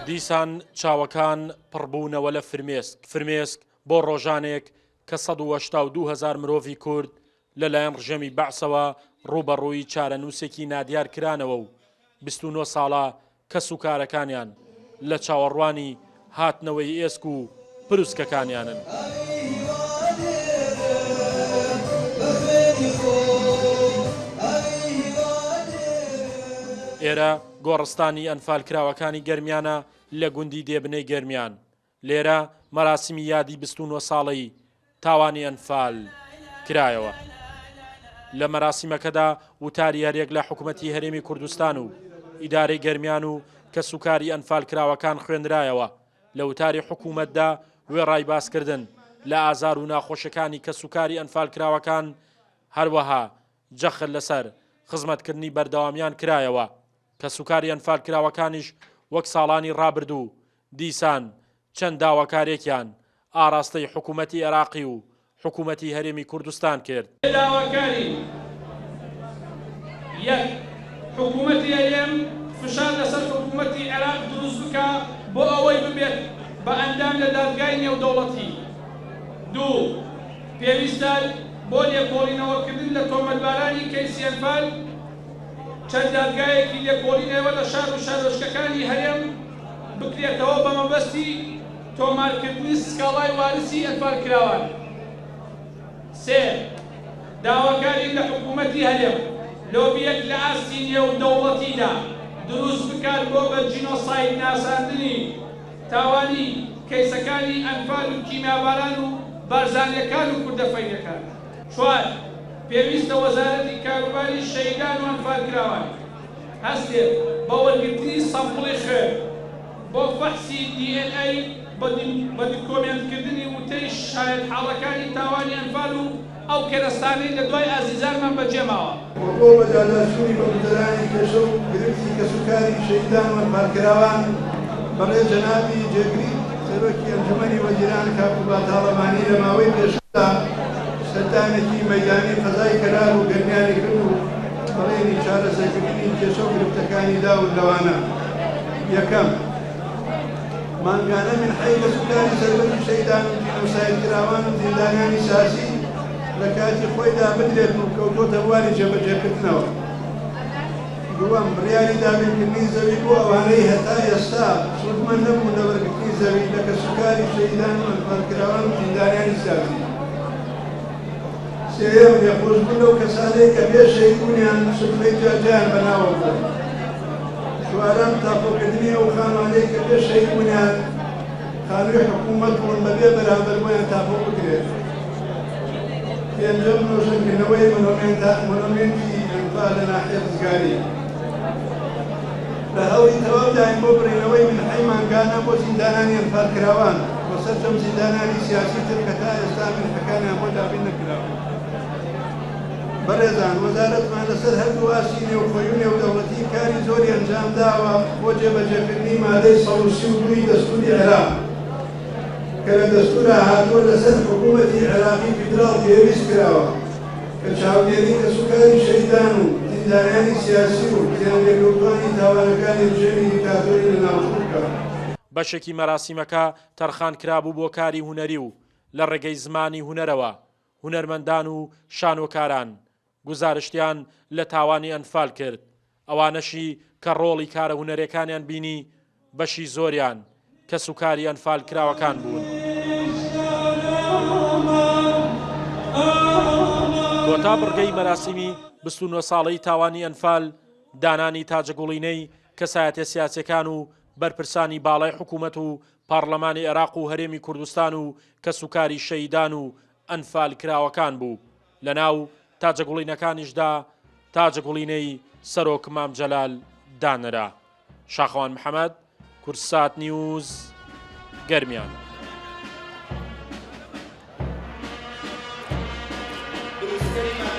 دیسان چاوەکان پڕبوونەوە لە فرمێسک بۆ ڕۆژانێک کە 182,000 مرۆڤی کورد لەلایەن ڕژەمی بەعسەوە ڕوبەڕووی چارەنووسێکی نادیار کرانەوە و 29 ساڵە کەس و کارەکانیان لە چاوەڕوانی هاتنەوەی ئێسک و پرووسکەکانیانن. ئێرە گۆڕستانی ئەنفالکراوەکانی گەرمیانە لە گوندی دێبنەی گەرمیان. لێرە مەراسیمی یادی 29 ساڵەی تاوانی ئەنفال کرایەوە. لە مەراسیمەکەدا وتاری هەرێک لە حکوومەتی هەرێمی کوردستان و ئیدارەی گەرمیان و کە سوکاری ئەنفالکراوەکان خوێندرایەوە. لە وتاری حکوومەتدا وێڕای باسکردن لە ئازار و ناخۆشەکانی کە سوکاری ئەنفالکراوەکان هەروەها جەخت لەسەر خزمەتکردنی بەردەوامیان کرایەوە کە سوکاری ئەنفالکراوەکانیش وەک ساڵانی ڕابردوو دیسان چەند داواکارێکیان ئاراستەی حکوومەتی عێراقی و حکوومەتی هەرێمی کوردستان کرد. داواکاری یەک حکوومەتی هەرێم فشار لەسەر حکوومەتی عێراق دروست بکە بۆ ئەوەی ببێت بە ئەندام لە دادگای نێودەوڵەتی. دوو پێویستە بۆ لێکۆڵینەوەکردن لە تۆمەتبارانی کەیسی ئەنفال چەند دادگایەکی لێکۆڵینەوە لە شار و شارۆچکەکانی هەرێم بکرێتەوە بە مەبەستی تۆمارکردنی سکاڵای وارسی ئەنفالکراوان. سێ داواکاری لە حکوومەتی هەرێم لۆبیەک لە ئاستی نێودەوڵەتیدا دروست بکات بۆ بە جینۆساید ناساندنی تاوانی کەیسەکانی ئەنفال و کیمیاباران و بارزانیەکان و کوردەفەینەکان. چوار پێویستە وەزارەتی کاروباری شەیدان و ئەنفالکراوان هەستێت بە وەرگرتنی سەمپڵی خوێن بۆ فەحسی DNA بە دیکۆمێنتکردنی وتەی شایەت حاڵەکانی تاوانی ئەنفال و ئەو کێرەستانەی لە دوای ئازیزانمان بەجێماوە. بۆ بەجاداسووری بەگوزەرانی کێشە و گرفتی کەسوکاری شەیدان و ئەنفالکراوان بەڕێ جەنابی جێگری سەرۆکی ئەنجومەنی وەزیران کاکوبا تاڵەمانی لە ماوەی پێشدا سەردانێکی مەیدانی قەزای کەرار و گەرمیانی کرد و بەڕێنی چارەسەرکردنی کێشە و گرفتەکانی دا و لەوانە. یەکەم مانگانە من حەی لە سوکاری سەربەری شەیدان و جینۆسایدکراوان و زیندانیانی سیاسی لە کاتی خۆیدا بدرێت و کەوتۆتە بواری جێبەجێکردنەوە. دووەم بڕیاری دابینکردنی زەوی بۆ ئەوانەی هەتا ئێستا سوودمەند نەبوون لە وەرگرتنی زەوی لە کەسوکاری شەیدان و ئەنفالکراوان و زیندانیانی سیاسی. سێیەم لێخۆشبوون لەو کەسانەی کە بێ شەیدبوونیان سوکمەی جاجیان بەناوە بوون. چوارەم تاقۆکردنی ئەو خانوانەی کە بێ شەیدبوونیان خانووی حکوومەت بوون بەبێ بەرامبەر بۆیان تاقۆ بکرێت. پێنجەم نۆژەنکردنەوەی مۆنۆمێنتی ئەنفال لە ناحیە ڕزگاری. لە هەوڵی تەواوداین بۆ بڕینەوەی من حەی مانگانە بۆ زیندانانی ئەنفالکراوان بۆ سەرجەم زیندانانی سیاسی تر کە تا ئێستا منحەکانیان بۆ دابین نەکراوە. بەڕێزان وەزارەتمان لەسەر هەردوو ئاسی نێوخۆی و نێودەوڵەتی کاری زۆری ئەنجام داوە بۆ جێبەجێکردنی مادەی 132 دەستوری عێراق کە لە دەستورە هاتووە لەسەر حکوومەتی عێراقی فیدراڵ پێویست کراوە کە چاودێری کەسوکاری شەیدان و زیندانیانی سیاسی و زیانلێکەوتوانی تاوانەکانی ڕژێمی دیکتاتۆری لەناوچوو بکات. بەشێکی مەراسیمەکە تەرخان کرابوو بۆ کاری هونەری و لە ڕێگەی زمانی هونەرەوە هونەرمەندان و شانۆکاران گزارشتیان لە تاوانی ئەنفال کرد. ئەوانەشی کە ڕۆڵی کارە هونەرەکانیان بینی بەشی زۆریان کە سوکاری ئەنفال کراوەکان بوون. کۆتا بڕگەی مەراسیمی 29 ساڵەی تاوانی ئەنفال دانانی تاجەگوڵینەی کەسایەتە سیاسیەکان و بەرپرسانی باڵای حکوومەت و پارلەمانی عێراق و هەرێمی کوردستان و کە سوکاری شەیدان و ئەنفال کراوەکان بوو. لە ناو تاجەگوڵینەکانیشدا تاجەگوڵینەی سەرۆک مام جەلال دانرا. شاخەوان محەممەد، کورسات نیوز، گەرمیان. دروستکەری